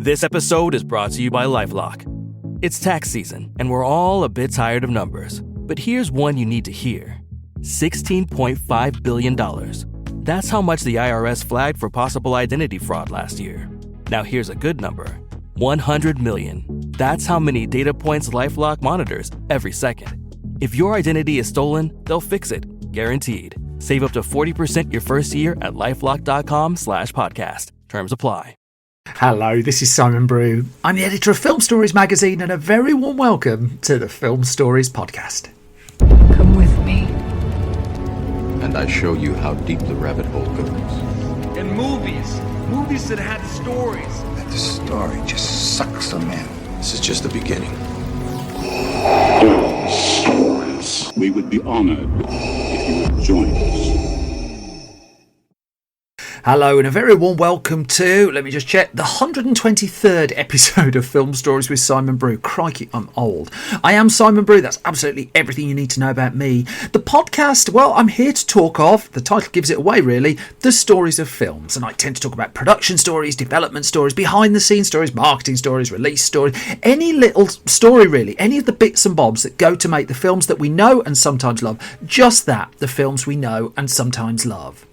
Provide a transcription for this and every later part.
This episode is brought to you by LifeLock. It's tax season, and we're all a bit tired of numbers. But here's one you need to hear. $16.5 billion. That's how much the IRS flagged for possible identity fraud last year. Now here's a good number. 100 million. That's how many data points LifeLock monitors every second. If your identity is stolen, they'll fix it. Guaranteed. Save up to 40% your first year at LifeLock.com/podcast. Terms apply. Hello, this is Simon Brew. I'm the editor of Film Stories magazine, and a very warm welcome to the Film Stories podcast. Come with me. And I show you how deep the rabbit hole goes. And movies that had stories. That the story just sucks them in. This is just the beginning. Film Stories. We would be honored if you would join us. Hello and a very warm welcome to, let me just check, the 123rd episode of Film Stories with Simon Brew. Crikey, I'm old. I am Simon Brew. That's absolutely everything you need to know about me. The podcast, well, I'm here to talk of, the title gives it away really, the stories of films. And I tend to talk about production stories, development stories, behind the scenes stories, marketing stories, release stories, any little story really, any of the bits and bobs that go to make the films that we know and sometimes love. Just that, the films we know and sometimes love.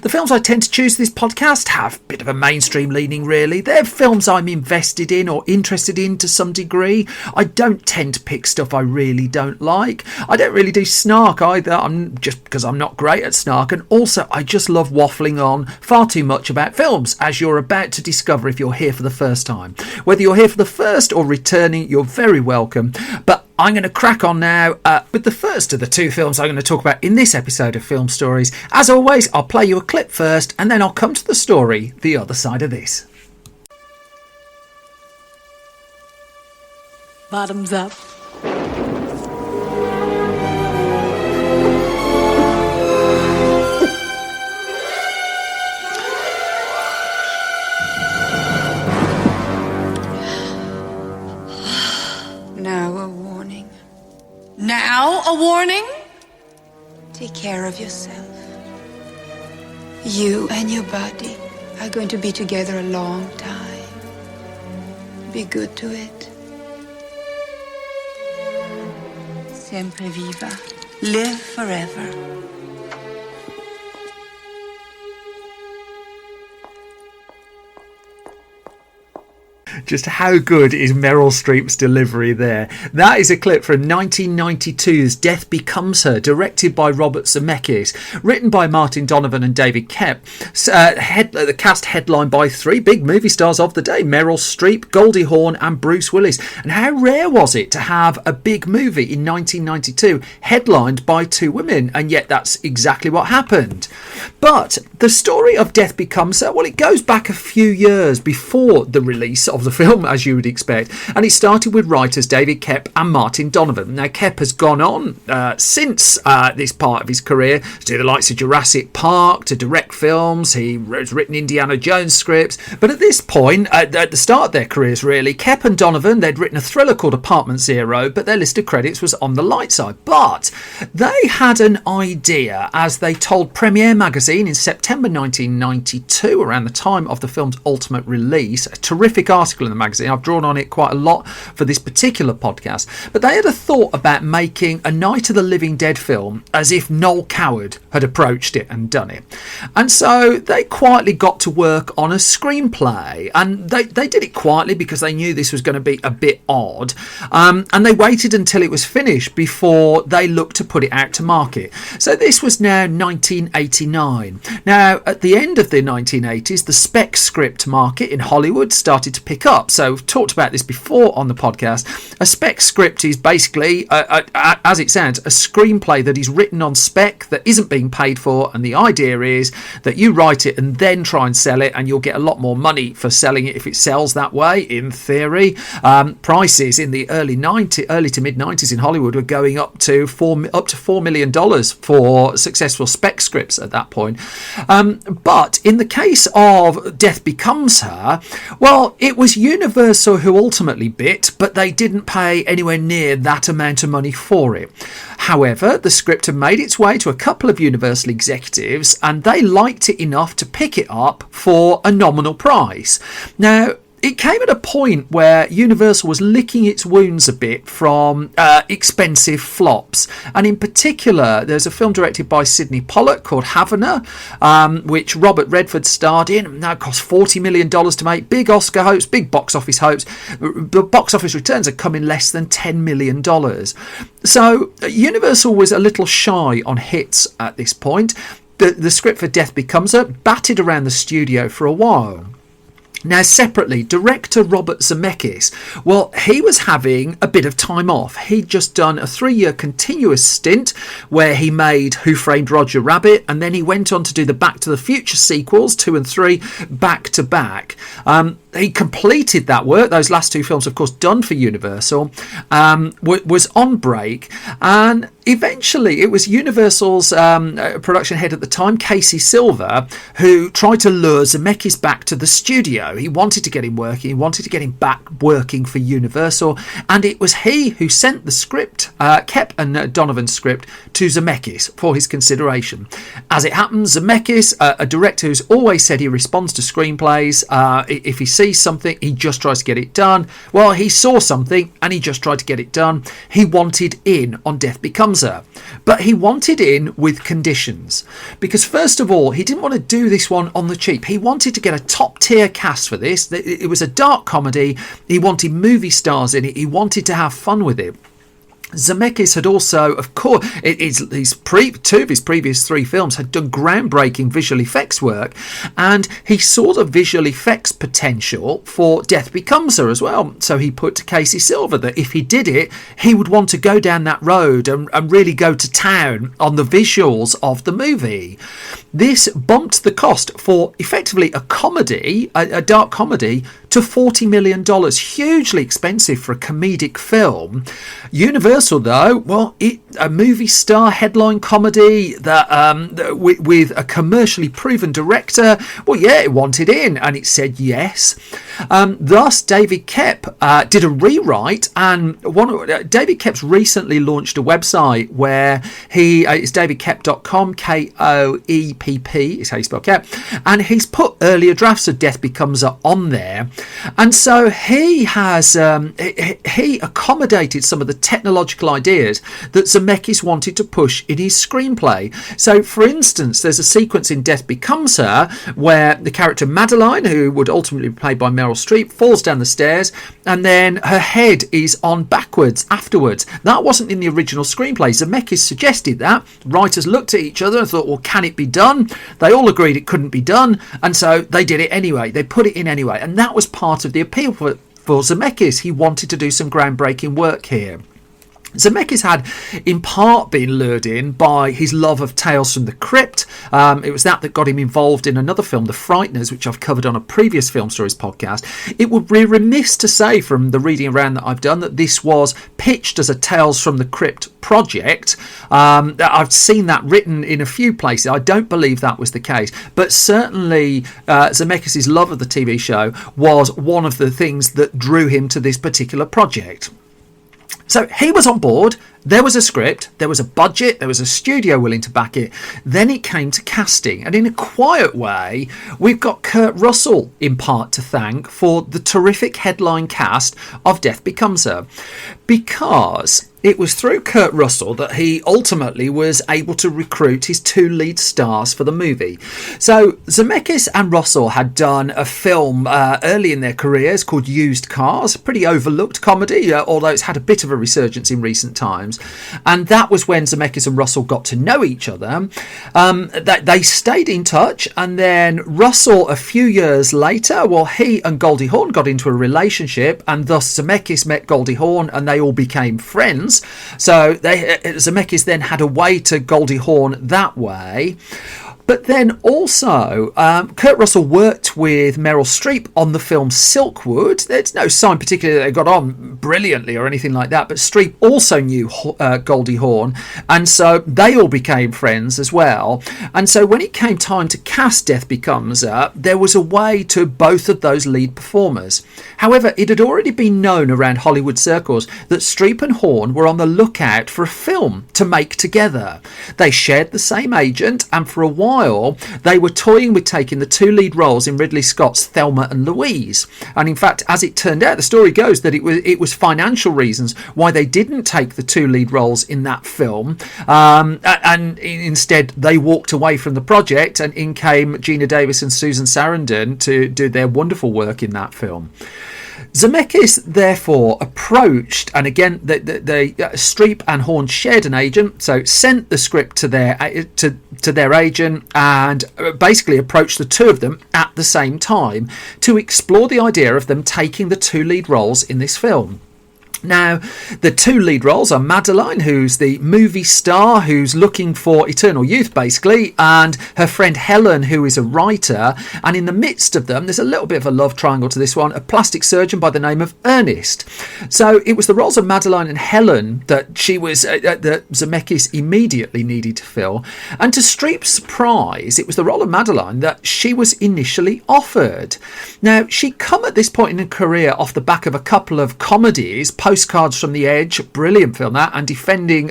The films I tend to choose for this podcast have a bit of a mainstream leaning really. They're films I'm invested in or interested in to some degree. I don't tend to pick stuff I really don't like. I don't really do snark either, just because I'm not great at snark, and also I just love waffling on far too much about films, as you're about to discover if you're here for the first time. Whether you're here for the first or returning, you're very welcome. But I'm going to crack on now with the first of the two films I'm going to talk about in this episode of Film Stories. As always, I'll play you a clip first, and then I'll come to the story the other side of this. Bottoms up. Now a warning? Take care of yourself. You and your body are going to be together a long time. Be good to it. Sempre viva. Live forever. Just how good is Meryl Streep's delivery there? That is a clip from 1992's Death Becomes Her, directed by Robert Zemeckis, written by Martin Donovan and David Koepp. The cast headlined by three big movie stars of the day, Meryl Streep, Goldie Hawn and Bruce Willis. And how rare was it to have a big movie in 1992 headlined by two women? And yet that's exactly what happened. But the story of Death Becomes Her, well, it goes back a few years before the release of the film, as you would expect, and it started with writers David Koepp and Martin Donovan. Now, Koepp has gone on since this part of his career to do the likes of Jurassic Park, to direct films. He has written Indiana Jones scripts, but at this point, at the start of their careers really, Koepp and Donovan, they'd written a thriller called Apartment Zero, but their list of credits was on the light side. But they had an idea, as they told Premiere magazine in September 1992, around the time of the film's ultimate release. A terrific article in the magazine. I've drawn on it quite a lot for this particular podcast. But they had a thought about making a Night of the Living Dead film as if Noel Coward had approached it and done it. And so they quietly got to work on a screenplay. And they did it quietly because they knew this was going to be a bit odd. And they waited until it was finished before they looked to put it out to market. So this was now 1989. Now, at the end of the 1980s, the spec script market in Hollywood started to pick up. So we've talked about this before on the podcast. A spec script is basically, as it sounds, a screenplay that is written on spec that isn't being paid for, and the idea is that you write it and then try and sell it, and you'll get a lot more money for selling it if it sells that way, in theory. Prices in the early to mid 90s in Hollywood were going up to $4 million for successful spec scripts at that point. But in the case of Death Becomes Her, well, it was Universal who ultimately bit, but they didn't pay anywhere near that amount of money for it. However, the script had made its way to a couple of Universal executives, and they liked it enough to pick it up for a nominal price. Now, it came at a point where Universal was licking its wounds a bit from expensive flops. And in particular, there's a film directed by Sidney Pollack called Havana, which Robert Redford starred in. That cost $40 million to make. Big Oscar hopes, big box office hopes. The box office returns had come in less than $10 million. So Universal was a little shy on hits at this point. The script for Death Becomes Her batted around the studio for a while. Now, separately, director Robert Zemeckis, well, he was having a bit of time off. He'd just done a 3-year continuous stint where he made Who Framed Roger Rabbit, and then he went on to do the Back to the Future sequels, 2 and 3, back to back. He completed that work. Those last 2 films, of course, done for Universal, was on break. And eventually it was Universal's production head at the time, Casey Silver, who tried to lure Zemeckis back to the studio. He wanted to get him working. He wanted to get him back working for Universal. And it was he who sent the script, Kep and Donovan's script, to Zemeckis for his consideration. As it happens, Zemeckis, a director who's always said he responds to screenplays. If he sees something, he just tries to get it done. Well, he saw something and he just tried to get it done. He wanted in on Death Becomes Her, but he wanted in with conditions, because first of all, he didn't want to do this one on the cheap. He wanted to get a top tier cast for this. It was a dark comedy. He wanted movie stars in it. He wanted to have fun with it. Zemeckis had also, of course, two of his previous 3 films had done groundbreaking visual effects work, and he saw the visual effects potential for Death Becomes Her as well. So he put to Casey Silver that if he did it, he would want to go down that road and really go to town on the visuals of the movie. This bumped the cost for effectively a comedy, a dark comedy, to $40 million. Hugely expensive for a comedic film. Universal, though, well, a movie star headline comedy that with a commercially proven director, well, yeah, it wanted in, and it said yes. Thus, David Kep did a rewrite, and David Kep's recently launched a website where it's davidkep.com, Koepp is how you spell Kep, and he's put earlier drafts of Death Becomes Her on there. And so he has he accommodated some of the technological ideas that Zemeckis wanted to push in his screenplay. So, for instance, there's a sequence in Death Becomes Her where the character Madeline, who would ultimately be played by Meryl Streep, falls down the stairs and then her head is on backwards afterwards. That wasn't in the original screenplay. Zemeckis suggested that. Writers looked at each other and thought, well, can it be done? They all agreed it couldn't be done, and so they did it anyway. They put it in anyway, and that was part of the appeal for Zemeckis. He wanted to do some groundbreaking work here. Zemeckis had in part been lured in by his love of Tales from the Crypt. It was that got him involved in another film, The Frighteners, which I've covered on a previous Film Stories podcast. It would be remiss to say from the reading around that I've done that this was pitched as a Tales from the Crypt project. I've seen that written in a few places. I don't believe that was the case, but certainly Zemeckis' love of the TV show was one of the things that drew him to this particular project. So he was on board. There was a script, there was a budget, there was a studio willing to back it. Then it came to casting, and in a quiet way, we've got Kurt Russell in part to thank for the terrific headline cast of Death Becomes Her, because it was through Kurt Russell that he ultimately was able to recruit his 2 lead stars for the movie. So Zemeckis and Russell had done a film early in their careers called Used Cars, a pretty overlooked comedy, although it's had a bit of a resurgence in recent times. And that was when Zemeckis and Russell got to know each other. They stayed in touch, and then Russell, a few years later, well, he and Goldie Hawn got into a relationship, and thus Zemeckis met Goldie Hawn, and they all became friends. So Zemeckis then had a way to Goldie Hawn that way. But then also, Kurt Russell worked with Meryl Streep on the film Silkwood. There's no sign particularly that they got on brilliantly or anything like that, but Streep also knew Goldie Hawn, and so they all became friends as well. And so when it came time to cast Death Becomes Her, there was a way to both of those lead performers. However, it had already been known around Hollywood circles that Streep and Hawn were on the lookout for a film to make together. They shared the same agent, and for a while while, they were toying with taking the two lead roles in Ridley Scott's Thelma and Louise. And in fact, as it turned out, the story goes that it was financial reasons why they didn't take the two lead roles in that film, and instead they walked away from the project, and in came Geena Davis and Susan Sarandon to do their wonderful work in that film. Zemeckis therefore approached, and again, Streep and Hawn shared an agent, so sent the script to their agent and basically approached the two of them at the same time to explore the idea of them taking the two lead roles in this film. Now, the two lead roles are Madeline, who's the movie star who's looking for eternal youth, basically, and her friend Helen, who is a writer. And in the midst of them, there's a little bit of a love triangle to this one, a plastic surgeon by the name of Ernest. So it was the roles of Madeline and Helen that that Zemeckis immediately needed to fill. And to Streep's surprise, it was the role of Madeline that she was initially offered. Now, she'd come at this point in her career off the back of a couple of comedies, Postcards from the Edge, brilliant film that, and Defending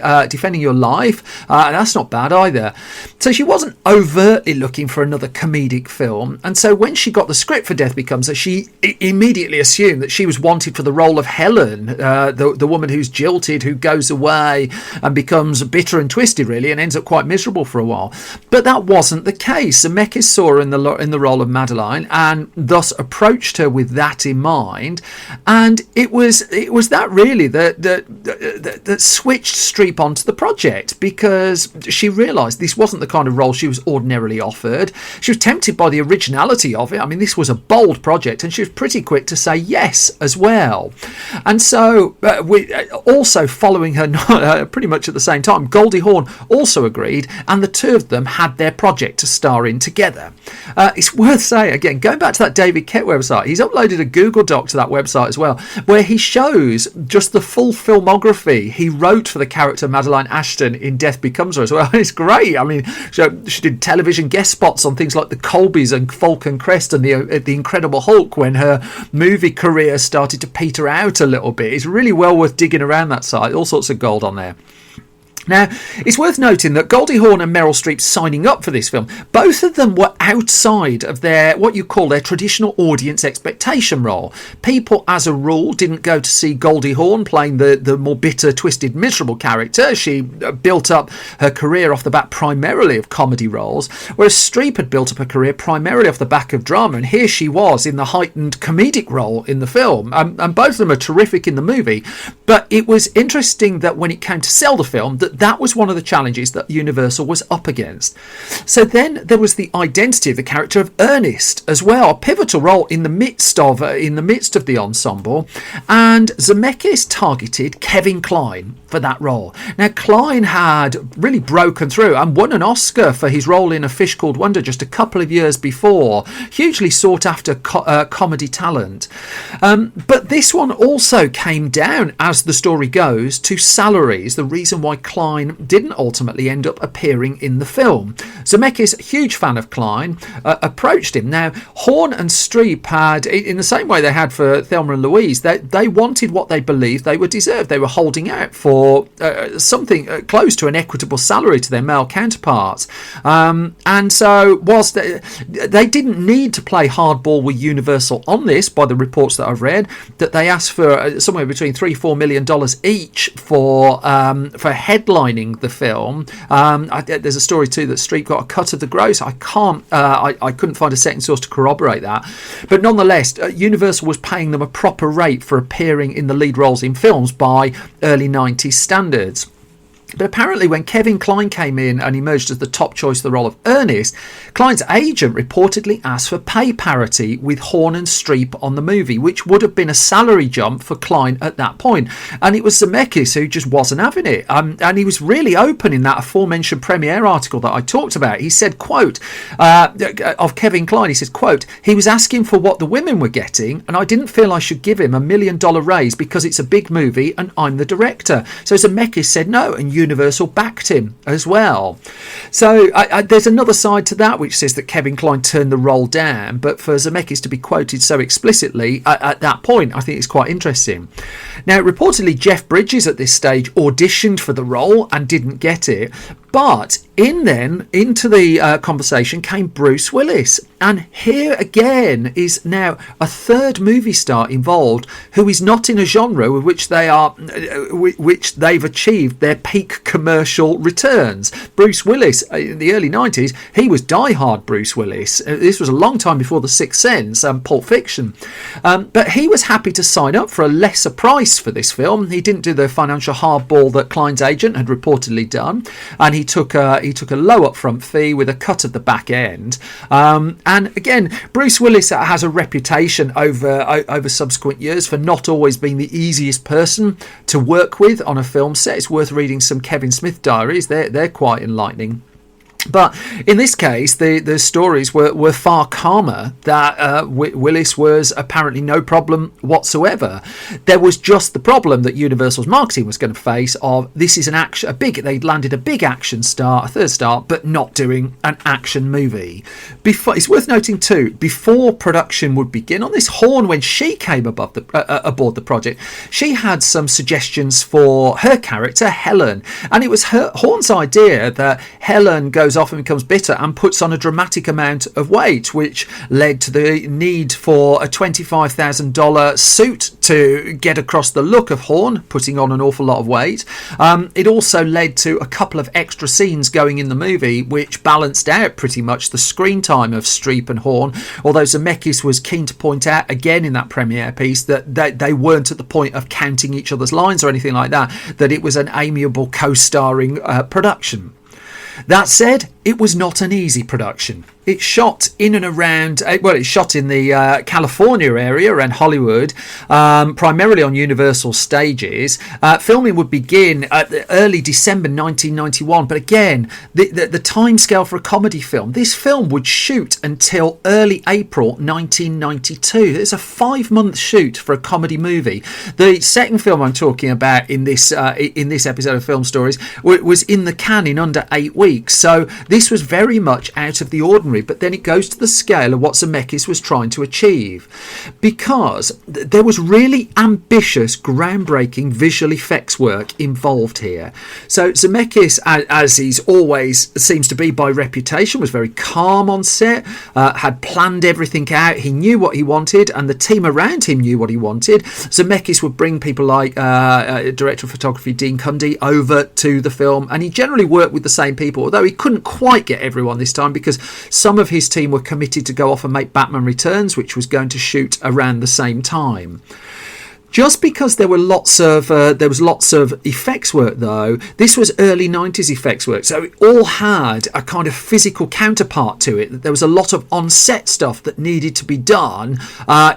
Your Life, and that's not bad either. So she wasn't overtly looking for another comedic film, and so when she got the script for Death Becomes Her, she immediately assumed that she was wanted for the role of Helen, the woman who's jilted, who goes away and becomes bitter and twisted, really, and ends up quite miserable for a while. But that wasn't the case. Zemeckis saw her in the role of Madeline, and thus approached her with that in mind, and it was that really that switched Streep onto the project, because she realised this wasn't the kind of role she was ordinarily offered. She was tempted by the originality of it. I mean, this was a bold project, and she was pretty quick to say yes as well. And so, also following her pretty much at the same time, Goldie Hawn also agreed, and the two of them had their project to star in together. It's worth saying, again, going back to that David Kett website, he's uploaded a Google Doc to that website as well, where he shows just the full filmography he wrote for the character Madeline Ashton in Death Becomes Her as well. It's great. I mean, she did television guest spots on things like the Colbys and Falcon Crest and the Incredible Hulk when her movie career started to peter out a little bit. It's really well worth digging around that site. All sorts of gold on there. Now, it's worth noting that Goldie Hawn and Meryl Streep signing up for this film, both of them were outside of what you call their traditional audience expectation role. People, as a rule, didn't go to see Goldie Hawn playing the more bitter, twisted, miserable character. She built up her career off the back primarily of comedy roles, whereas Streep had built up her career primarily off the back of drama, and here she was in the heightened comedic role in the film. And both of them are terrific in the movie, but it was interesting that when it came to sell the film, that was one of the challenges that Universal was up against. So then there was the identity of the character of Ernest as well, a pivotal role in the midst of the ensemble, and Zemeckis targeted Kevin Kline for that role. Now, Kline had really broken through and won an Oscar for his role in A Fish Called Wonder just a couple of years before, hugely sought after comedy talent. But this one also came down, as the story goes, to salaries, the reason why Kline didn't ultimately end up appearing in the film. Zemeckis, huge fan of Kline, approached him. Now, Hawn and Streep had, in the same way they had for Thelma and Louise, they wanted what they believed they were deserved. They were holding out for something close to an equitable salary to their male counterparts. And so, whilst they didn't need to play hardball with Universal on this, by the reports that I've read, that they asked for somewhere between $3-4 million each for headlining the film. There's a story too that Streep got a cut of the gross. I couldn't find a second source to corroborate that, but nonetheless, Universal was paying them a proper rate for appearing in the lead roles in films by early 90s standards. But apparently when Kevin Kline came in and emerged as the top choice for the role of Ernest, Kline's agent reportedly asked for pay parity with Hawn and Streep on the movie, which would have been a salary jump for Kline at that point. And it was Zemeckis who just wasn't having it. And he was really open in that aforementioned Premiere article that I talked about. He said, quote, of Kevin Kline, he says, quote, "He was asking for what the women were getting, and I didn't feel I should give him $1 million raise because it's a big movie and I'm the director." So Zemeckis said no, and Universal backed him as well. So there's another side to that which says that Kevin Kline turned the role down, but for Zemeckis to be quoted so explicitly at that point, I think it's quite interesting. Now, reportedly Jeff Bridges at this stage auditioned for the role and didn't get it, But into the conversation came Bruce Willis. And here again is now a third movie star involved who is not in a genre with which they've achieved their peak commercial returns. Bruce Willis, in the early 90s, he was die-hard Bruce Willis. This was a long time before The Sixth Sense and Pulp Fiction. But he was happy to sign up for a lesser price for this film. He didn't do the financial hardball that Klein's agent had reportedly done. And he took a low upfront fee with a cut of the back end. And again, Bruce Willis has a reputation over subsequent years for not always being the easiest person to work with on a film set. It's worth reading some Kevin Smith diaries. They're quite enlightening. But in this case, the stories were far calmer. That Willis was apparently no problem whatsoever. There was just the problem that Universal's marketing was going to face of this is they'd landed a big action star, a third star, but not doing an action movie. It's worth noting too, before production would begin on this, Hawn, when she came aboard the project, she had some suggestions for her character, Helen. And it was Hawn's idea that Helen goes off and becomes bitter and puts on a dramatic amount of weight, which led to the need for a $25,000 suit to get across the look of Hawn, putting on an awful lot of weight. It also led to a couple of extra scenes going in the movie, which balanced out pretty much the screen time of Streep and Hawn, although Zemeckis was keen to point out again in that premiere piece that they weren't at the point of counting each other's lines or anything like that it was an amiable co-starring production. That said, it was not an easy production. It's shot in and around, it's shot in the California area around Hollywood, primarily on Universal stages. Filming would begin at early December 1991, but again, the timescale for a comedy film, this film would shoot until early April 1992. It's a 5-month shoot for a comedy movie. The second film I'm talking about in this episode of Film Stories was in the can in under 8 weeks, so this was very much out of the ordinary. But then it goes to the scale of what Zemeckis was trying to achieve, because there was really ambitious, groundbreaking visual effects work involved here. So Zemeckis, as he's always seems to be by reputation, was very calm on set, had planned everything out. He knew what he wanted, and the team around him knew what he wanted. Zemeckis would bring people like director of photography Dean Cundey over to the film, and he generally worked with the same people, although he couldn't quite get everyone this time because some of his team were committed to go off and make Batman Returns, which was going to shoot around the same time. Just because there was lots of effects work, though, this was early 90s effects work, so it all had a kind of physical counterpart to it. There was a lot of on-set stuff that needed to be done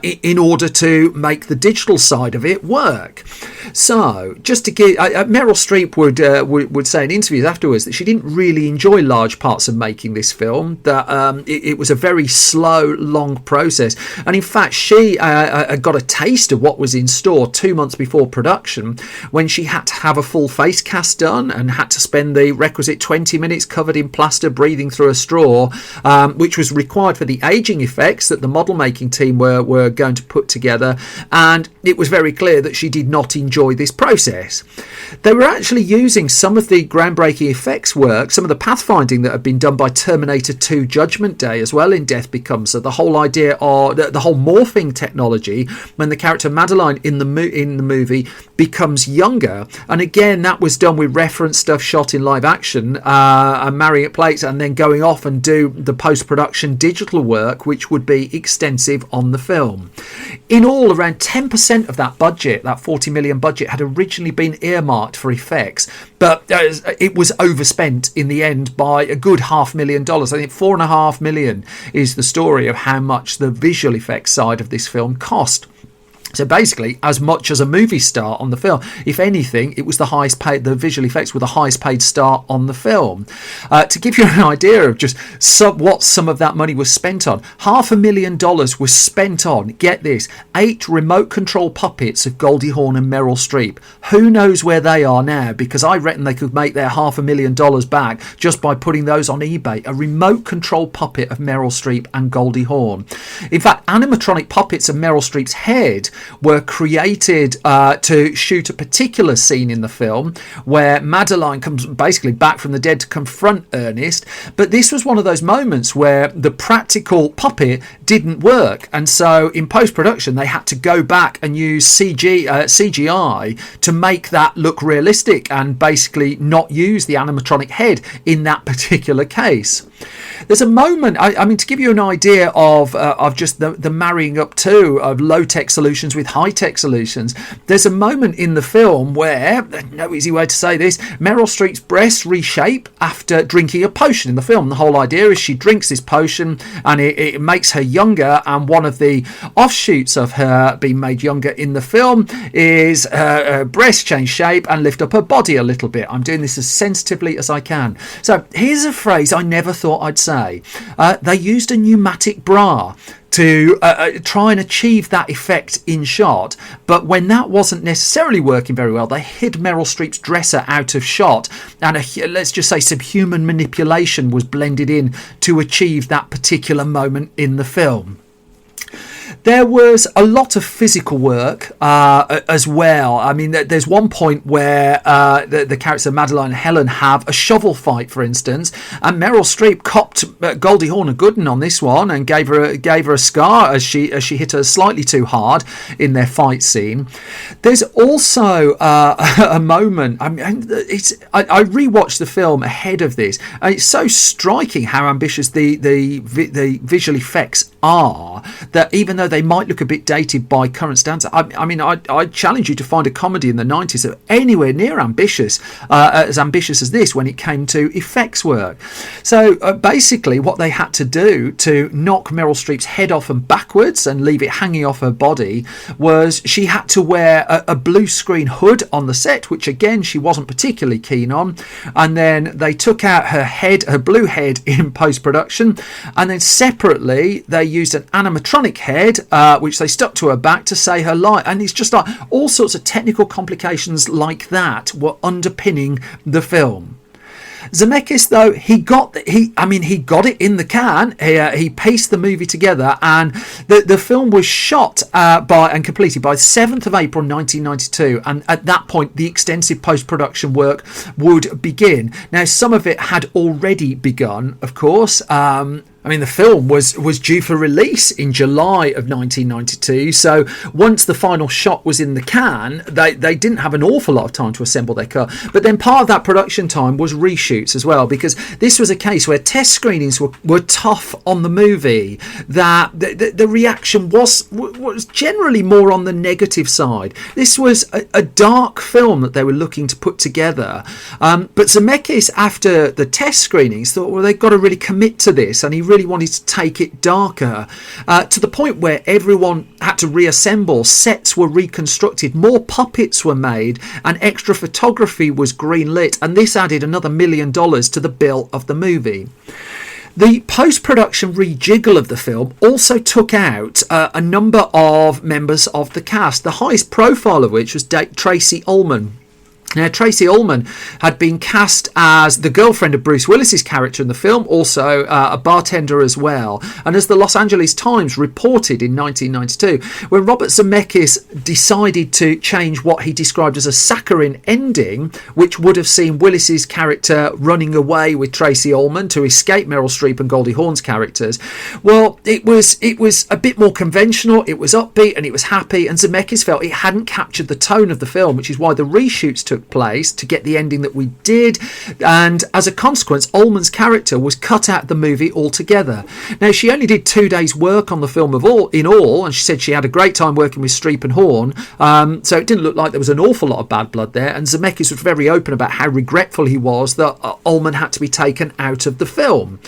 in order to make the digital side of it work. So, just to give, Meryl Streep would say in interviews afterwards that she didn't really enjoy large parts of making this film, that it was a very slow, long process, and in fact she got a taste of what was in store 2 months before production, when she had to have a full face cast done and had to spend the requisite 20 minutes covered in plaster breathing through a straw, which was required for the aging effects that the model making team were going to put together, and it was very clear that she did not enjoy this process. They were actually using some of the groundbreaking effects work, some of the pathfinding that had been done by Terminator 2 Judgment Day as well in Death Becomes Her, the whole idea of the whole morphing technology when the character Madeline in the movie becomes younger, and again that was done with reference stuff shot in live action and marrying it plates and then going off and do the post-production digital work, which would be extensive on the film. In all, around 10% of that budget, that 40 million budget, had originally been earmarked for effects, but it was overspent in the end by a good $500,000. I think $4.5 million is the story of how much the visual effects side of this film cost. So basically, as much as a movie star on the film. If anything, it was the highest paid, the visual effects were the highest paid star on the film. To give you an idea of just what some of that money was spent on, $500,000 was spent on, get this, 8 remote control puppets of Goldie Hawn and Meryl Streep. Who knows where they are now, because I reckon they could make their $500,000 back just by putting those on eBay. A remote control puppet of Meryl Streep and Goldie Hawn. In fact, animatronic puppets of Meryl Streep's head were created to shoot a particular scene in the film where Madeline comes basically back from the dead to confront Ernest. But this was one of those moments where the practical puppet didn't work. And so in post-production, they had to go back and use CGI to make that look realistic and basically not use the animatronic head in that particular case. There's a moment, I mean, to give you an idea of just the marrying up too of low-tech solutions with high-tech solutions. There's a moment in the film where, no easy way to say this, Meryl Streep's breasts reshape after drinking a potion in the film. The whole idea is she drinks this potion and it makes her younger, and one of the offshoots of her being made younger in the film is her breasts change shape and lift up her body a little bit. I'm doing this as sensitively as I can. So here's a phrase I never thought I'd say. They used a pneumatic bra to try and achieve that effect in shot, but when that wasn't necessarily working very well, they hid Meryl Streep's dresser out of shot, and let's just say some human manipulation was blended in to achieve that particular moment in the film. There was a lot of physical work as well. I mean, there's one point where the characters of Madeline and Helen have a shovel fight, for instance, and Meryl Streep copped Goldie Hawn a good one on this one and gave her a scar as she hit her slightly too hard in their fight scene. There's also a moment. I mean, I rewatched the film ahead of this, and it's so striking how ambitious the visual effects are that even though they might look a bit dated by current standards, I challenge you to find a comedy in the 90s that anywhere near as ambitious as this when it came to effects work. So basically what they had to do to knock Meryl Streep's head off and backwards and leave it hanging off her body was she had to wear a blue screen hood on the set, which again she wasn't particularly keen on, and then they took out her blue head in post-production, and then separately they used an animatronic head which they stuck to her back to say her life. And it's just like all sorts of technical complications like that were underpinning the film. Zemeckis, though, he got it in the can. He pieced the movie together, and the film was shot and completed by 7th of April 1992, and at that point the extensive post-production work would begin. Now, some of it had already begun, of course. The film was due for release in July of 1992, so once the final shot was in the can, they didn't have an awful lot of time to assemble their car. But then part of that production time was reshoots as well, because this was a case where test screenings were tough on the movie, that the reaction was generally more on the negative side. This was a dark film that they were looking to put together. But Zemeckis, after the test screenings, thought, well, they've got to really commit to this, and he really wanted to take it darker, to the point where everyone had to reassemble, sets were reconstructed, more puppets were made, and extra photography was greenlit, and this added another $1 million to the bill of the movie. The post-production rejiggle of the film also took out a number of members of the cast, the highest profile of which was Tracey Ullman. Now, Tracey Ullman had been cast as the girlfriend of Bruce Willis's character in the film, also a bartender as well. And as the Los Angeles Times reported in 1992, when Robert Zemeckis decided to change what he described as a saccharine ending, which would have seen Willis's character running away with Tracey Ullman to escape Meryl Streep and Goldie Hawn's characters, well, it was a bit more conventional, it was upbeat and it was happy, and Zemeckis felt it hadn't captured the tone of the film, which is why the reshoots took place to get the ending that we did, and as a consequence Ullman's character was cut out of the movie altogether. Now, she only did 2 days work on the film in all, and she said she had a great time working with Streep and Hawn, so it didn't look like there was an awful lot of bad blood there, and Zemeckis was very open about how regretful he was that Ullman had to be taken out of the film.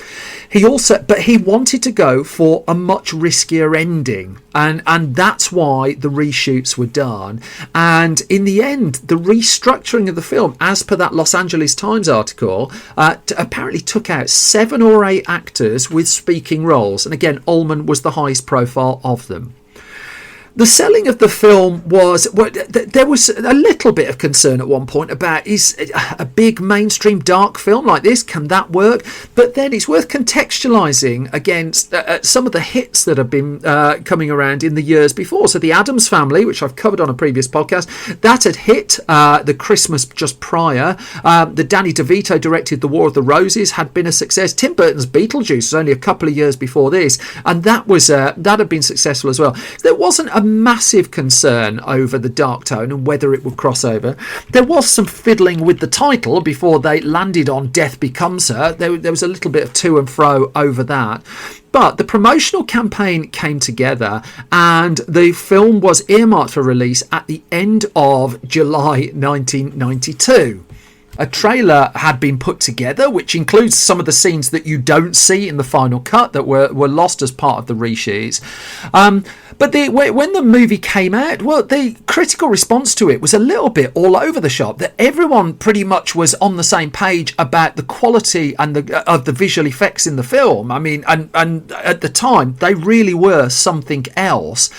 He wanted to go for a much riskier ending, and that's why the reshoots were done. And in the end, the restructuring of the film, as per that Los Angeles Times article, apparently took out 7 or 8 actors with speaking roles, and again, Ullman was the highest profile of them. The selling of the film was, there was a little bit of concern at one point about, is a big mainstream dark film like this, can that work? But then it's worth contextualising against some of the hits that have been coming around in the years before. So The Addams Family, which I've covered on a previous podcast, that had hit the Christmas just prior. The Danny DeVito directed The War of the Roses had been a success. Tim Burton's Beetlejuice was only a couple of years before this, and that had been successful as well. There wasn't a massive concern over the dark tone and whether it would cross over. There was some fiddling with the title before they landed on Death Becomes Her. There was a little bit of to and fro over that. But the promotional campaign came together and the film was earmarked for release at the end of July 1992. A trailer had been put together, which includes some of the scenes that you don't see in the final cut that were lost as part of the reshoots. But when the movie came out, well, the critical response to it was a little bit all over the shop. That everyone pretty much was on the same page about the quality and of the visual effects in the film. I mean, and at the time, they really were something else.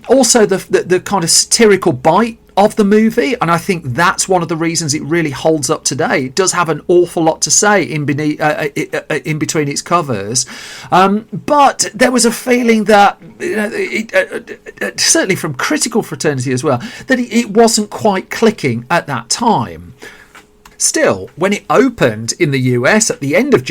Also, the kind of satirical bite of the movie, and I think that's one of the reasons it really holds up today. It does have an awful lot to say in between its covers, but there was a feeling that, certainly from critical fraternity as well, that it wasn't quite clicking at that time. Still, when it opened in the US at the end of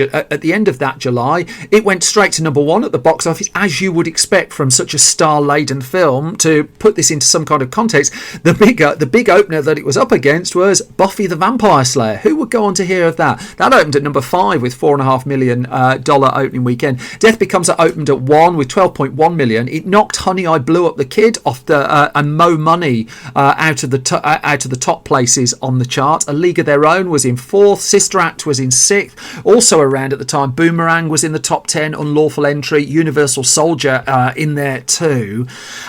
that July, it went straight to number one at the box office, as you would expect from such a star-laden film. To put this into some kind of context, the big opener that it was up against was Buffy the Vampire Slayer. Who would go on to hear of that? That opened at number 5 with $4.5 million opening weekend. Death Becomes Her opened at 1 with $12.1 million. It knocked Honey, I Blew Up the Kid off and Mo Money out of the top places on the chart. A League of Their Own was in 4th, Sister Act was in 6th. Also around at the time, Boomerang was in the top 10, Unlawful Entry, Universal Soldier in there too.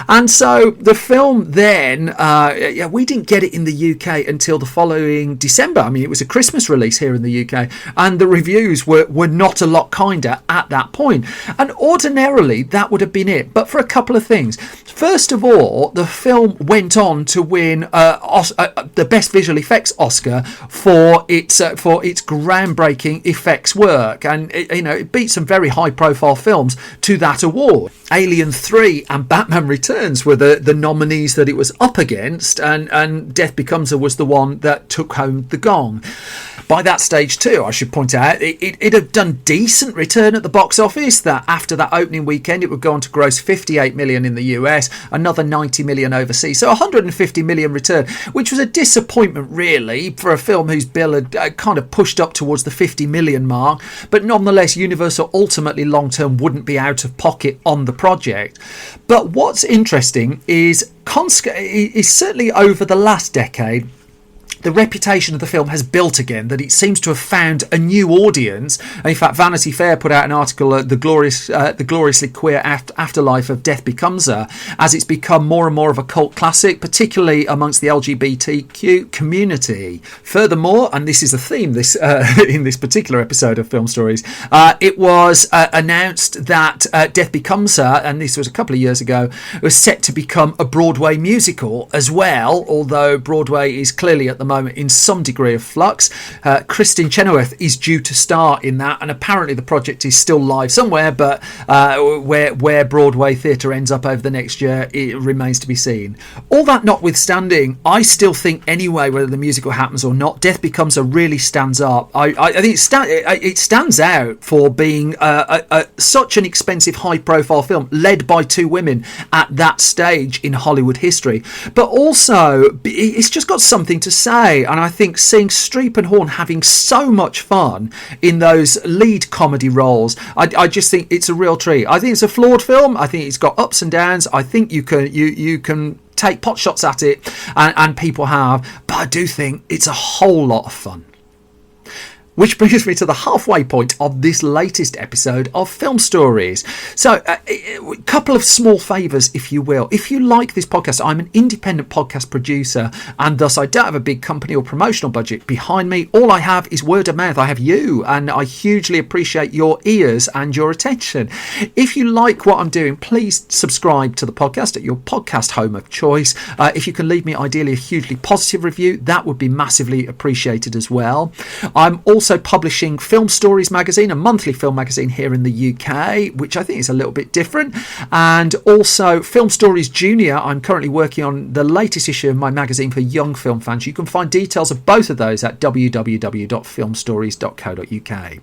And so the film then, we didn't get it in the UK until the following December. I mean, it was a Christmas release here in the UK, and the reviews were not a lot kinder at that point. And ordinarily, that would have been it, but for a couple of things. First of all, the film went on to win the Best Visual Effects Oscar for its groundbreaking effects work, and it beat some very high profile films to that award. Alien 3 and Batman Returns were the nominees that it was up against, and Death Becomes Her was the one that took home the gong. By that stage too, I should point out, it had done decent return at the box office. That after that opening weekend, it would go on to gross $58 million in the US, another $90 million overseas, so $150 million return, which was a disappointment really for a film whose bill had kind of pushed up towards the $50 million mark. But nonetheless, Universal ultimately long term wouldn't be out of pocket on the project. But what's interesting is certainly over the last decade, the reputation of the film has built again, that it seems to have found a new audience. In fact, Vanity Fair put out an article, the gloriously queer afterlife of Death Becomes Her, as it's become more and more of a cult classic, particularly amongst the LGBTQ community. Furthermore, and this is a theme in this particular episode of Film Stories, it was announced that Death Becomes Her, and this was a couple of years ago, was set to become a Broadway musical as well, although Broadway is clearly at the moment in some degree of flux. Kristin Chenoweth is due to star in that, and apparently the project is still live somewhere, but where Broadway theatre ends up over the next year, it remains to be seen. All that notwithstanding, I still think anyway, whether the musical happens or not, Death Becomes Her really stands up. I think it stands out for being such an expensive, high-profile film led by two women at that stage in Hollywood history, but also it's just got something to say. And I think seeing Streep and Hawn having so much fun in those lead comedy roles, I just think it's a real treat. I think it's a flawed film. I think it's got ups and downs. I think you can take pot shots at it, and people have, but I do think it's a whole lot of fun. Which brings me to the halfway point of this latest episode of Film Stories. So, a couple of small favours, if you will. If you like this podcast, I'm an independent podcast producer, and thus I don't have a big company or promotional budget behind me. All I have is word of mouth. I have you, and I hugely appreciate your ears and your attention. If you like what I'm doing, please subscribe to the podcast at your podcast home of choice. If you can leave me ideally a hugely positive review, that would be massively appreciated as well. I'm also publishing Film Stories magazine, a monthly film magazine here in the UK, which I think is a little bit different, and also Film Stories Junior. I'm currently working on the latest issue of my magazine for young film fans. You can find details of both of those at www.filmstories.co.uk.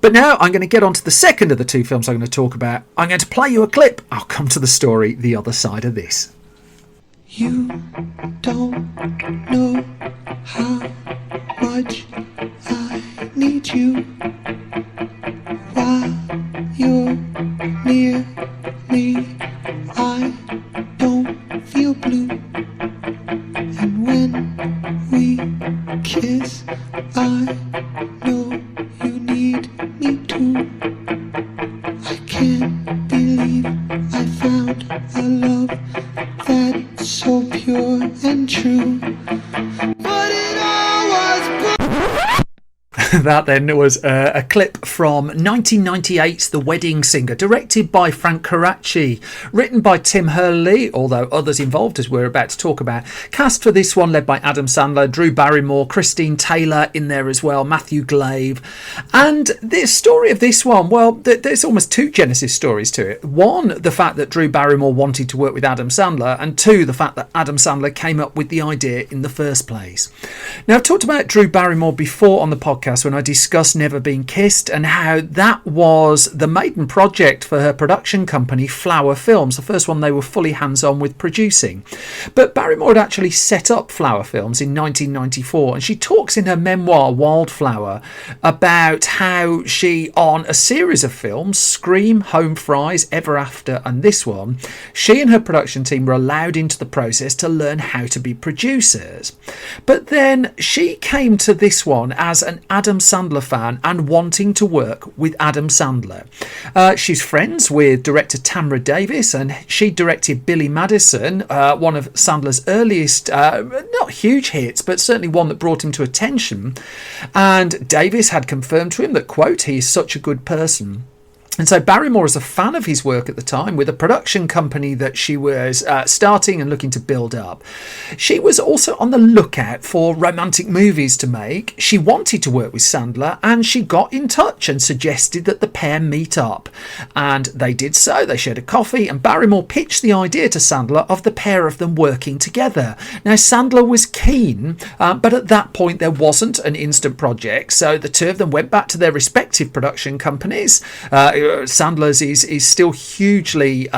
But now I'm going to get on to the second of the two films I'm going to talk about. I'm going to play you a clip. I'll come to the story the other side of this. You don't know how much I need you while you're near me. I don't feel blue, and when we kiss, I know you need me too. I can't believe I found a love that's so pure and true, but it all was That then was a clip from 1998's The Wedding Singer, directed by Frank Coraci, written by Tim Hurley, although others involved, as we're about to talk about. Cast for this one led by Adam Sandler, Drew Barrymore, Christine Taylor in there as well, Matthew Glave. And the story of this one, well, there's almost two genesis stories to it. One, the fact that Drew Barrymore wanted to work with Adam Sandler, and two, the fact that Adam Sandler came up with the idea in the first place. Now, I've talked about Drew Barrymore before on the podcast when I discussed Never Been Kissed, and how that was the maiden project for her production company Flower Films, the first one they were fully hands-on with producing. But Barrymore had actually set up Flower Films in 1994, and she talks in her memoir Wildflower about how she, on a series of films, Scream, Home Fries, Ever After and this one, she and her production team were allowed into the process to learn how to be producers. But then she came to this one as an Adam Sandler fan and wanting to work with Adam Sandler. She's friends with director Tamra Davis, and she directed Billy Madison, one of Sandler's earliest, not huge hits, but certainly one that brought him to attention. And Davis had confirmed to him that, quote, he is such a good person. And so Barrymore was a fan of his work at the time, with a production company that she was starting and looking to build up. She was also on the lookout for romantic movies to make. She wanted to work with Sandler, and she got in touch and suggested that the pair meet up. And they did so. They shared a coffee, and Barrymore pitched the idea to Sandler of the pair of them working together. Now, Sandler was keen, but at that point there wasn't an instant project, so the two of them went back to their respective production companies. Sandler's is still hugely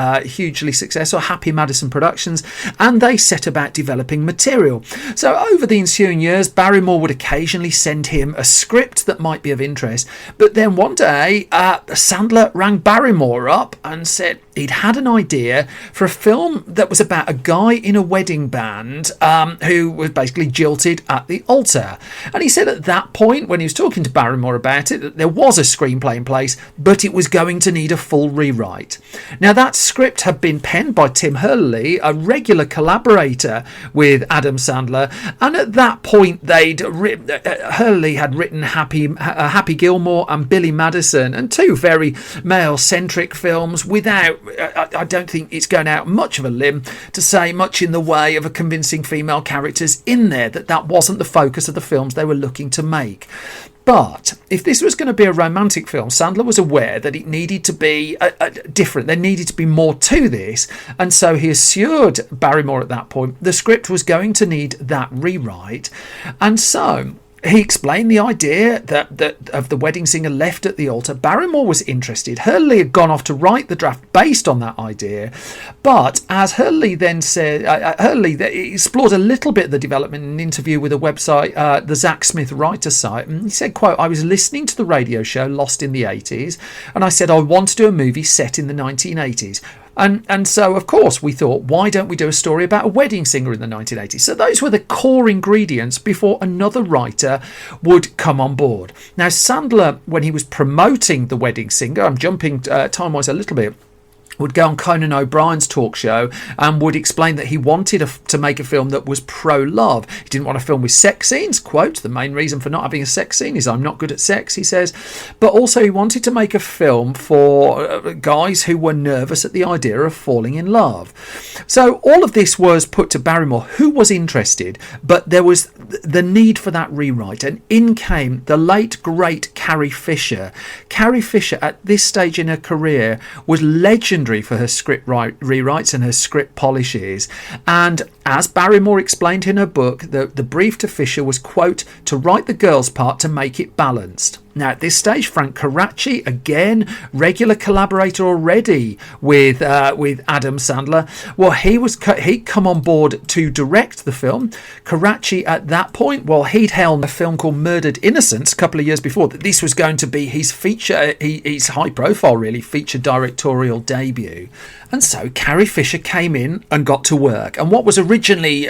successful, Happy Madison Productions, and they set about developing material. So over the ensuing years, Barrymore would occasionally send him a script that might be of interest, but then one day Sandler rang Barrymore up and said he'd had an idea for a film that was about a guy in a wedding band who was basically jilted at the altar. And he said at that point, when he was talking to Barrymore about it, that there was a screenplay in place, but it was going to need a full rewrite. Now, that script had been penned by Tim Hurley, a regular collaborator with Adam Sandler, and at that point Hurley had written Happy Gilmore and Billy Madison, and two very male-centric films without, I don't think it's going out much of a limb to say much in the way of a convincing female characters in there, that wasn't the focus of the films they were looking to make. But if this was going to be a romantic film, Sandler was aware that it needed to be different. There needed to be more to this. And so he assured Barrymore at that point the script was going to need that rewrite. And so he explained the idea that of the wedding singer left at the altar. Barrymore was interested. Hurley had gone off to write the draft based on that idea. But as Hurley then said, Hurley explored a little bit of the development in an interview with a website, the Zach Smith Writer site. And he said, quote, I was listening to the radio show Lost in the 80s, and I said I want to do a movie set in the 1980s. And so, of course, we thought, why don't we do a story about a wedding singer in the 1980s? So those were the core ingredients before another writer would come on board. Now, Sandler, when he was promoting The Wedding Singer, I'm jumping time-wise a little bit, would go on Conan O'Brien's talk show and would explain that he wanted to make a film that was pro-love. He didn't want a film with sex scenes. Quote, the main reason for not having a sex scene is I'm not good at sex, he says. But also he wanted to make a film for guys who were nervous at the idea of falling in love. So all of this was put to Barrymore, who was interested, but there was the need for that rewrite. And in came the late, great Carrie Fisher. Carrie Fisher, at this stage in her career, was legendary for her script rewrites and her script polishes. And as Barrymore explained in her book, the brief to Fisher was, quote, to write the girl's part to make it balanced. Now, at this stage, Frank Coraci, again, regular collaborator already with Adam Sandler. Well, he'd come on board to direct the film. Coraci, at that point, well, he'd helmed a film called Murdered Innocents a couple of years before. That this was going to be his his high-profile, really, feature directorial debut. And so Carrie Fisher came in and got to work. And what was originally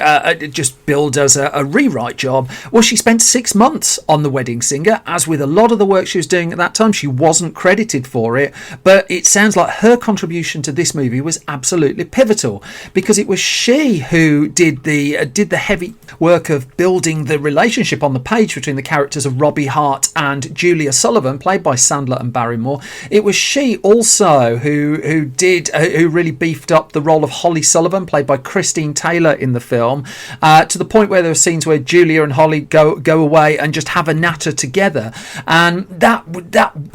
just billed as a rewrite job, well, she spent 6 months on The Wedding Singer. As with a lot of the work she was doing at that time, she wasn't credited for it. But it sounds like her contribution to this movie was absolutely pivotal, because it was she who did the heavy work of building the relationship on the page between the characters of Robbie Hart and Julia Sullivan, played by Sandler and Barrymore. It was she also who really beefed up the role of Holly Sullivan, played by Christine Taylor in the film, to the point where there were scenes where Julia and Holly go away and just have a natter together, and that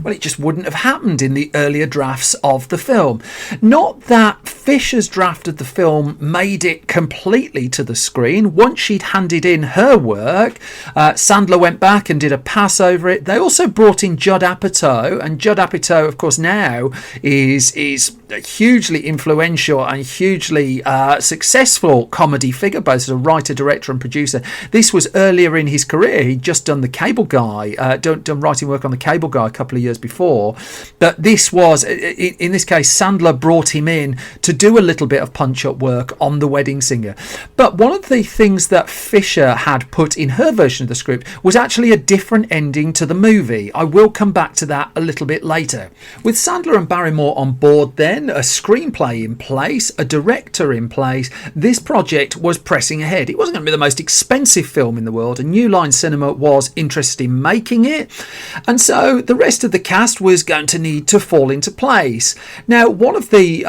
it just wouldn't have happened in the earlier drafts of the film. Not that Fisher's draft of the film made it completely to the screen. Once she'd handed in her work, Sandler went back and did a pass over it. They also brought in Judd Apatow, and Judd Apatow, of course, now is a hugely influential and hugely successful comedy figure, both as a writer, director and producer. This was earlier in his career. He'd just done The Cable Guy, done writing work on The Cable Guy a couple of years before. But this was, in this case, Sandler brought him in to do a little bit of punch-up work on The Wedding Singer. But one of the things that Fisher had put in her version of the script was actually a different ending to the movie. I will come back to that a little bit later. With Sandler and Barrymore on board then, a screenplay in place, a director in place, this project was pressing ahead. It wasn't going to be the most expensive film in the world, and New Line Cinema was interested in making it, and so the rest of the cast was going to need to fall into place. Now, one of the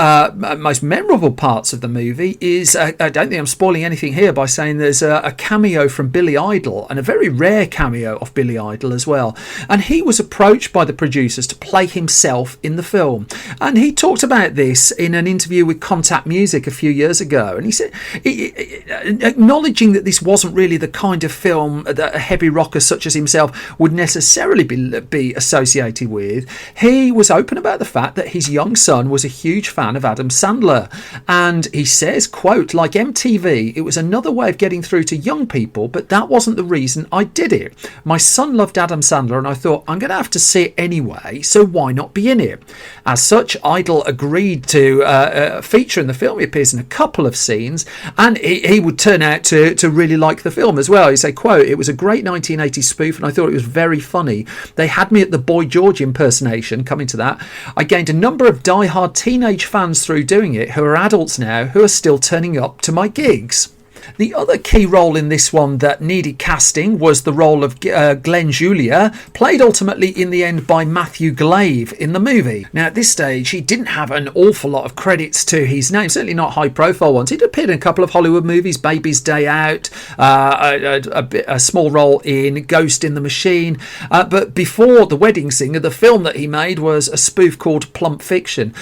most memorable parts of the movie is, I don't think I'm spoiling anything here by saying there's a cameo from Billy Idol, and a very rare cameo of Billy Idol as well, and he was approached by the producers to play himself in the film, and he talked about this in an interview with Contact Music a few years ago, and he said, acknowledging that this wasn't really the kind of film that a heavy rocker such as himself would necessarily be associated with, he was open about the fact that his young son was a huge fan of Adam Sandler, and he says, quote, like MTV, it was another way of getting through to young people, but that wasn't the reason I did it. My son loved Adam Sandler, and I thought, I'm going to have to see it anyway, so why not be in it? As such, Idol agreed to feature in the film. He appears in a couple of scenes, and he would turn out to really like the film as well. He said, quote, it was a great 1980s spoof, and I thought it was very funny. They had me at the Boy George impersonation, coming to that. I gained a number of die-hard teenage fans through doing it, who are adults now, who are still turning up to my gigs. The other key role in this one that needed casting was the role of Glenn Julia, played ultimately in the end by Matthew Glave in the movie. Now, at this stage, he didn't have an awful lot of credits to his name, certainly not high-profile ones. He'd appeared in a couple of Hollywood movies, Baby's Day Out, a small role in Ghost in the Machine, but before The Wedding Singer, the film that he made was a spoof called Plump Fiction.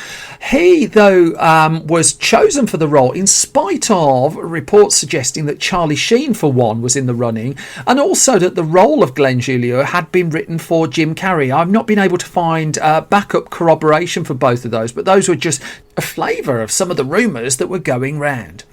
He, though, was chosen for the role in spite of reports suggesting that Charlie Sheen, for one, was in the running, and also that the role of Glenn Julia had been written for Jim Carrey. I've not been able to find backup corroboration for both of those, but those were just a flavour of some of the rumours that were going round.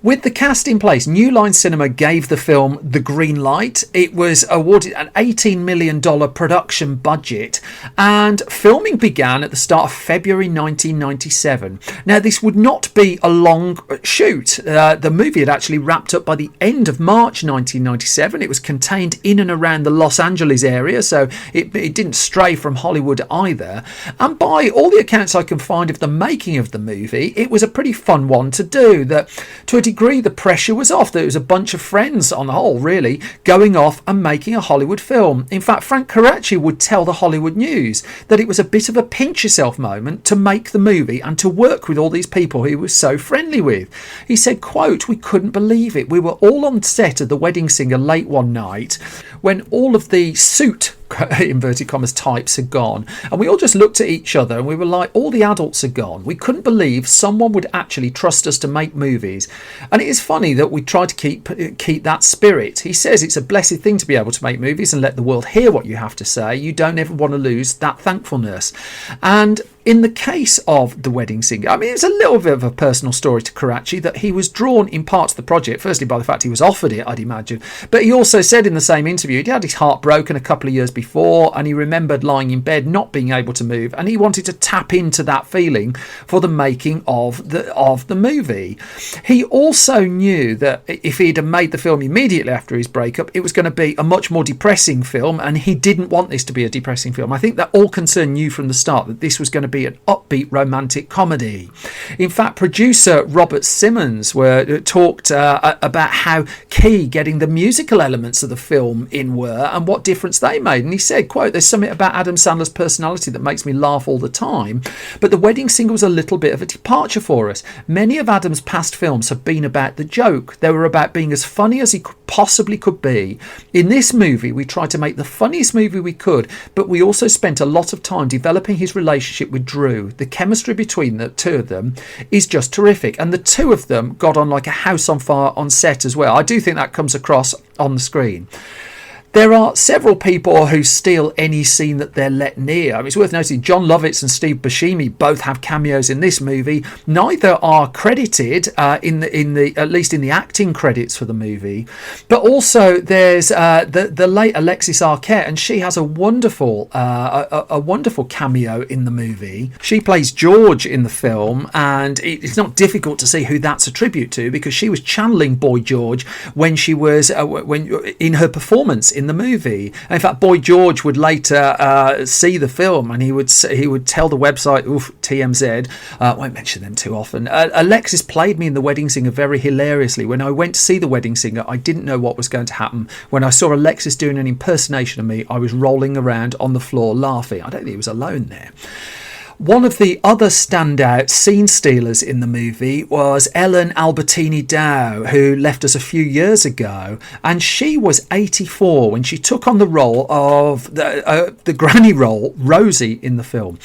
With the cast in place, New Line Cinema gave the film the green light. It was awarded an $18 million production budget, and filming began at the start of February 1997. Now, this would not be a long shoot. The movie had actually wrapped up by the end of March 1997. It was contained in and around the Los Angeles area, so it didn't stray from Hollywood either. And by all the accounts I can find of the making of the movie, it was a pretty fun one to do. That to a degree, the pressure was off. There was a bunch of friends on the whole, really, going off and making a Hollywood film. In fact, Frank Coraci would tell the Hollywood News that it was a bit of a pinch yourself moment to make the movie and to work with all these people he was so friendly with. He said, quote, "We couldn't believe it. We were all on set of The Wedding Singer late one night when all of the suit inverted commas types had gone, and we all just looked at each other and we were like, all the adults are gone. We couldn't believe someone would actually trust us to make movies." And it is funny that we try to keep that spirit. He says it's a blessed thing to be able to make movies and let the world hear what you have to say. You don't ever want to lose that thankfulness. And in the case of The Wedding Singer, I mean, it's a little bit of a personal story to Coraci that he was drawn in part to the project, firstly by the fact he was offered it, I'd imagine, but he also said in the same interview he'd had his heart broken a couple of years before, and he remembered lying in bed not being able to move, and he wanted to tap into that feeling for the making of the movie. He also knew that if he'd have made the film immediately after his breakup, it was going to be a much more depressing film, and he didn't want this to be a depressing film. I think that all concerned knew from the start that this was going to be an upbeat romantic comedy. In fact, producer Robert Simmons talked about how key getting the musical elements of the film in were and what difference they made. And he said, quote, "There's something about Adam Sandler's personality that makes me laugh all the time, but The Wedding Singer was a little bit of a departure for us. Many of Adam's past films have been about the joke. They were about being as funny as he possibly could be. In this movie, we tried to make the funniest movie we could, but we also spent a lot of time developing his relationship with Drew. The chemistry between the two of them is just terrific, and the two of them got on like a house on fire on set as well." I do think that comes across on the screen. There are several people who steal any scene that they're let near. I mean, it's worth noting John Lovitz and Steve Buscemi both have cameos in this movie. Neither are credited in the at least in the acting credits for the movie. But also there's the late Alexis Arquette, and she has a wonderful cameo in the movie. She plays George in the film, and it's not difficult to see who that's a tribute to, because she was channeling Boy George when she was in her performance in the movie. And in fact, Boy George would later see the film, and he would tell the website, TMZ, won't mention them too often, "Alexis played me in The Wedding Singer very hilariously. When I went to see The Wedding Singer, I didn't know what was going to happen. When I saw Alexis doing an impersonation of me, I was rolling around on the floor laughing." I don't think he was alone there. One of the other standout scene stealers in the movie was Ellen Albertini Dow, who left us a few years ago, and she was 84 when she took on the role of the granny role, Rosie, in the film.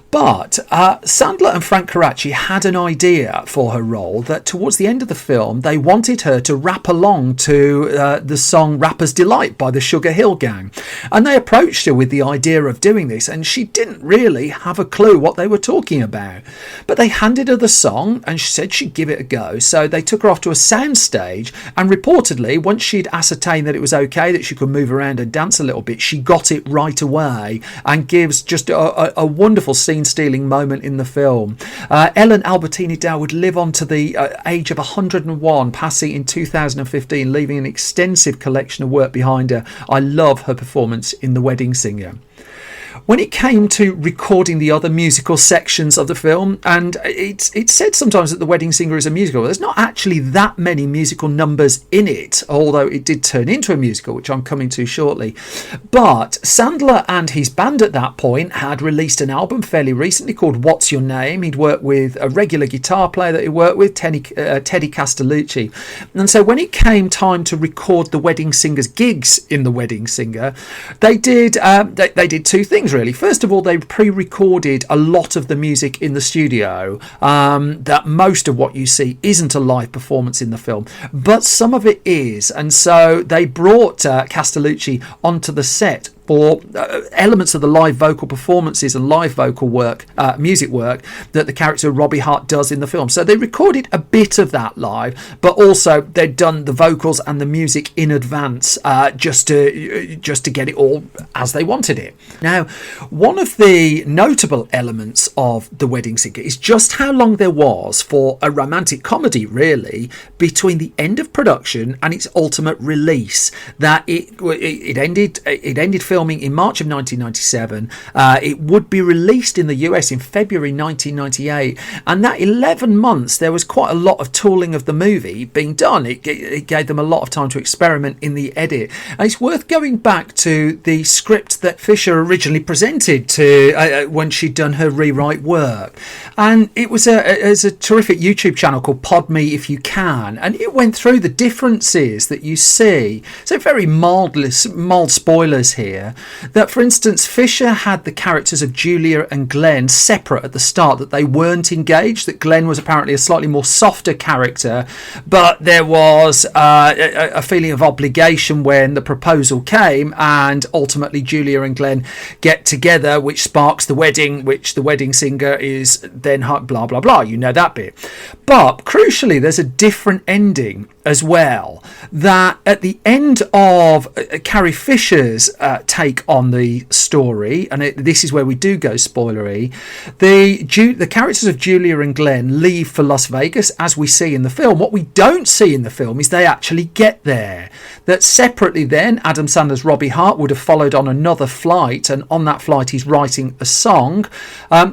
But Sandler and Frank Coraci had an idea for her role, that towards the end of the film they wanted her to rap along to the song Rapper's Delight by the Sugar Hill Gang, and they approached her with the idea of doing this, and she didn't really have a clue what they were talking about, but they handed her the song and she said she'd give it a go. So they took her off to a sound stage, and reportedly once she'd ascertained that it was okay, that she could move around and dance a little bit, she got it right away and gives just a wonderful scene stealing moment in the film. Ellen Albertini Dow would live on to the age of 101, passing in 2015, leaving an extensive collection of work behind her. I love her performance in The Wedding Singer. When it came to recording the other musical sections of the film, and it's said sometimes that The Wedding Singer is a musical, there's not actually that many musical numbers in it, although it did turn into a musical, which I'm coming to shortly. But Sandler and his band at that point had released an album fairly recently called What's Your Name. He'd worked with a regular guitar player that he worked with, Teddy Castellucci. And so when it came time to record The Wedding Singer's gigs in The Wedding Singer, they did two things, really. First of all, they pre-recorded a lot of the music in the studio. That most of what you see isn't a live performance in the film, but some of it is, and so they brought Castellucci onto the set for elements of the live vocal performances and live vocal work, music work that the character Robbie Hart does in the film. So they recorded a bit of that live, but also they'd done the vocals and the music in advance, just to get it all as they wanted it. Now, one of the notable elements of The Wedding Singer is just how long there was for a romantic comedy, really, between the end of production and its ultimate release. That it ended filming in March of 1997. It would be released in the US in February 1998, and that 11 months there was quite a lot of tooling of the movie being done. It gave them a lot of time to experiment in the edit, and it's worth going back to the script that Fisher originally presented to when she'd done her rewrite work, and it was a terrific YouTube channel called Pod Me If You Can, and it went through the differences that you see. So very mild spoilers here, that for instance Fisher had the characters of Julia and Glenn separate at the start, that they weren't engaged, that Glenn was apparently a slightly more softer character, but there was a feeling of obligation when the proposal came, and ultimately Julia and Glenn get together, which sparks the wedding, which The Wedding Singer is then blah blah blah, you know that bit. But crucially there's a different ending as well, that at the end of Carrie Fisher's take on the story, and this is where we do go spoilery, the characters of Julia and Glenn leave for Las Vegas as we see in the film. What we don't see in the film is they actually get there. That separately then Adam Sandler's Robbie Hart would have followed on another flight, and on that flight he's writing a song.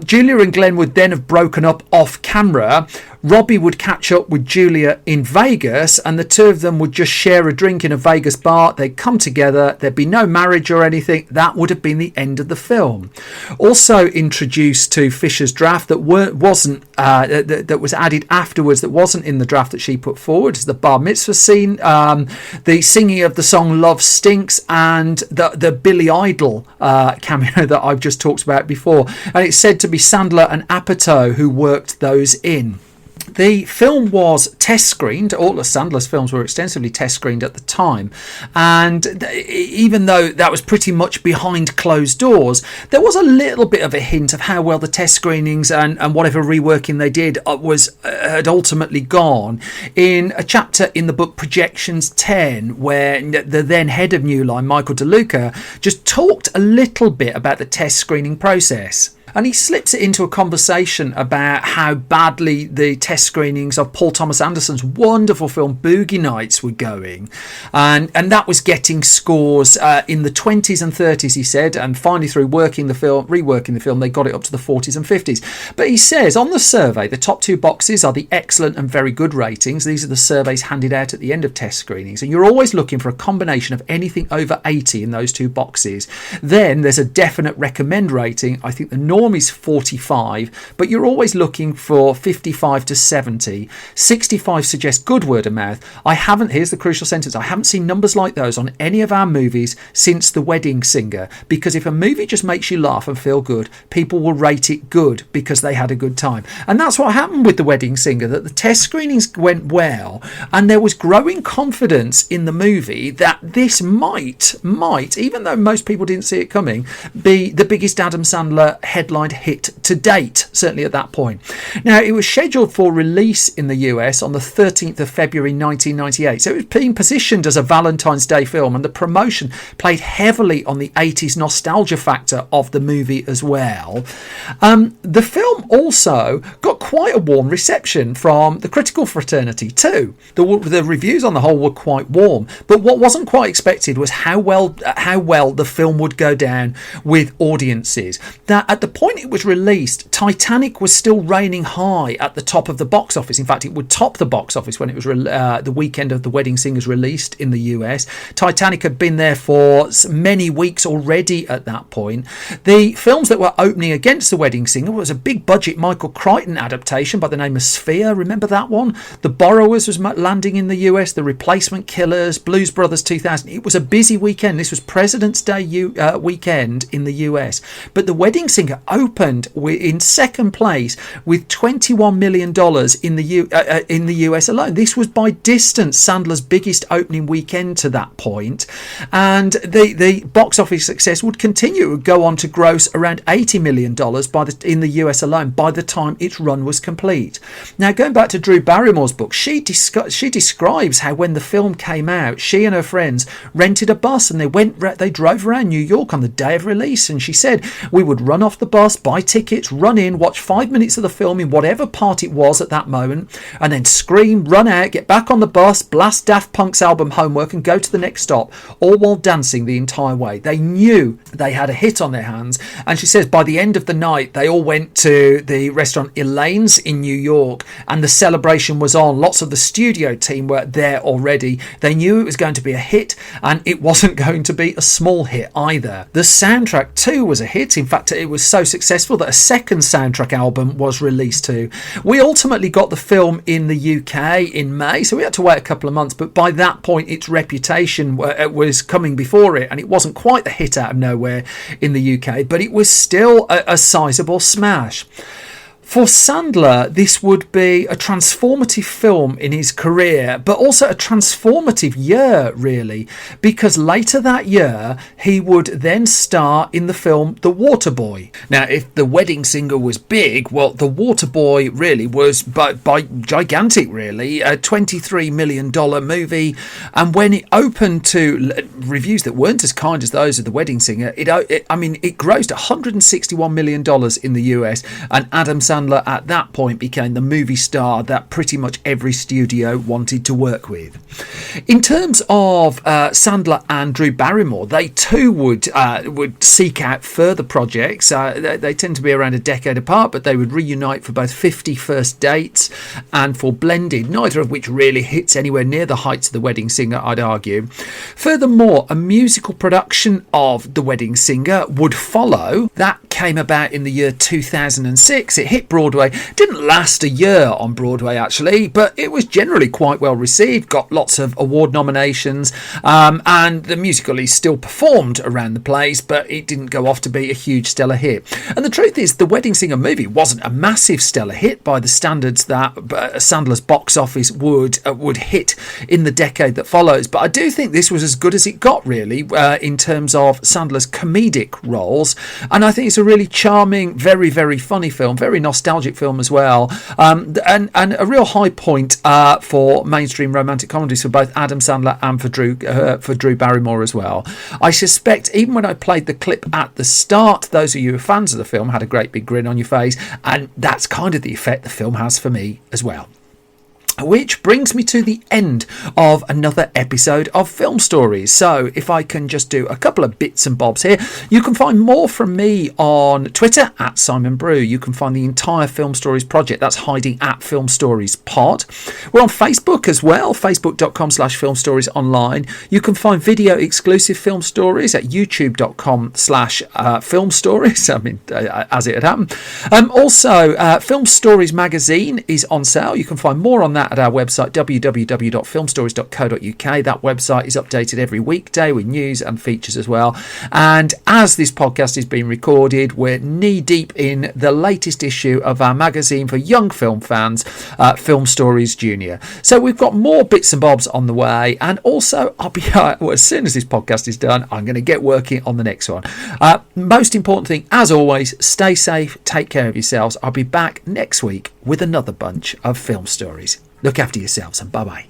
Julia and Glenn would then have broken up off camera. Robbie would catch up with Julia in Vegas, and the two of them would just share a drink in a Vegas bar. They'd come together. There'd be no marriage or anything. That would have been the end of the film. Also introduced to Fisher's draft that was added afterwards, that wasn't in the draft that she put forward, is the bar mitzvah scene, the singing of the song Love Stinks, and the Billy Idol cameo that I've just talked about before. And it's said to be Sandler and Apatow who worked those in. The film was test screened. All of Sandler's films were extensively test screened at the time, and even though that was pretty much behind closed doors, there was a little bit of a hint of how well the test screenings and whatever reworking they did had ultimately gone in a chapter in the book Projections 10, where the then head of New Line, Michael DeLuca, just talked a little bit about the test screening process. And he slips it into a conversation about how badly the test screenings of Paul Thomas Anderson's wonderful film Boogie Nights were going. And that was getting scores in the 20s and 30s, he said. And finally, through reworking the film, they got it up to the 40s and 50s. But he says, on the survey, the top two boxes are the excellent and very good ratings. These are the surveys handed out at the end of test screenings. And you're always looking for a combination of anything over 80 in those two boxes. Then there's a definite recommend rating. I think the norm is 45, but you're always looking for 55 to 70. 65 suggests good word of mouth. Here's the crucial sentence, I haven't seen numbers like those on any of our movies since The Wedding Singer, because if a movie just makes you laugh and feel good, people will rate it good because they had a good time. And that's what happened with The Wedding Singer, that the test screenings went well, and there was growing confidence in the movie that this might, even though most people didn't see it coming, be the biggest Adam Sandler headline hit to date, certainly at that point. Now, it was scheduled for release in the US on the 13th of February 1998, so it was being positioned as a Valentine's Day film, and the promotion played heavily on the 80s nostalgia factor of the movie as well. The film also got quite a warm reception from the critical fraternity too. The reviews on the whole were quite warm, but what wasn't quite expected was how well the film would go down with audiences. That at the point it was released, Titanic was still reigning high at the top of the box office. In fact, it would top the box office when it was the weekend of The Wedding Singer's released in the US. Titanic had been there for many weeks already at that point. The films that were opening against The Wedding Singer was a big budget Michael Crichton adaptation by the name of Sphere. Remember that one? The Borrowers was landing in the US. The Replacement Killers, Blues Brothers 2000. It was a busy weekend. This was President's Day weekend in the US. But The Wedding Singer opened in second place with $21 million in the US alone. This was by distance Sandler's biggest opening weekend to that point, and the box office success would continue. It would go on to gross around $80 million in the US alone by the time its run was complete. Now, going back to Drew Barrymore's book, she describes how when the film came out, she and her friends rented a bus and they drove around New York on the day of release, and she said we would run off the bus, buy tickets, run in, watch 5 minutes of the film in whatever part it was at that moment, and then scream, run out, get back on the bus, blast Daft Punk's album Homework and go to the next stop, all while dancing the entire way. They knew they had a hit on their hands, and she says by the end of the night they all went to the restaurant Elaine's in New York and the celebration was on. Lots of the studio team were there already. They knew it was going to be a hit, and it wasn't going to be a small hit either. The soundtrack too was a hit. In fact, it was so successful that a second soundtrack album was released too. We ultimately got the film in the UK in May, so we had to wait a couple of months, but by that point its reputation was coming before it, and it wasn't quite the hit out of nowhere in the UK, but it was still a sizable smash. For Sandler, this would be a transformative film in his career, but also a transformative year, really, because later that year, he would then star in the film The Waterboy. Now, if The Wedding Singer was big, well, The Waterboy really was by gigantic, really, a $23 million movie, and when it opened to reviews that weren't as kind as those of The Wedding Singer, it grossed $161 million in the US, and Adam Sandler at that point became the movie star that pretty much every studio wanted to work with. In terms of Sandler and Drew Barrymore, they too would seek out further projects. They tend to be around a decade apart, but they would reunite for both 50 First Dates and for Blended, neither of which really hits anywhere near the heights of The Wedding Singer, I'd argue. Furthermore, a musical production of The Wedding Singer would follow. That came about in the year 2006. It hit Broadway. Didn't last a year on Broadway, actually, but it was generally quite well received, got lots of award nominations, and the musical is still performed around the place, but it didn't go off to be a huge stellar hit. And the truth is, The Wedding Singer movie wasn't a massive stellar hit by the standards that Sandler's box office would hit in the decade that follows, but I do think this was as good as it got, really, in terms of Sandler's comedic roles, and I think it's a really charming, very, very funny film, very nostalgic film as well, and a real high point for mainstream romantic comedies for both Adam Sandler and for Drew Barrymore as well. I suspect even when I played the clip at the start, those of you who are fans of the film had a great big grin on your face, and that's kind of the effect the film has for me as well. Which brings me to the end of another episode of Film Stories. So if I can just do a couple of bits and bobs here. You can find more from me on Twitter at Simon Brew. You can find the entire Film Stories project. That's hiding at Film Stories Pod. We're on Facebook as well, facebook.com/Film Stories Online. You can find video exclusive Film Stories at youtube.com/Film Stories. I mean, as it had happened. Also, Film Stories magazine is on sale. You can find more on that at our website www.filmstories.co.uk. That website is updated every weekday with news and features as well. And as this podcast is being recorded, we're knee deep in the latest issue of our magazine for young film fans, Film Stories Junior. So we've got more bits and bobs on the way, and also I'll be as soon as this podcast is done, I'm going to get working on the next one. Most important thing, as always, stay safe, take care of yourselves. I'll be back next week with another bunch of film stories. Look after yourselves, and bye-bye.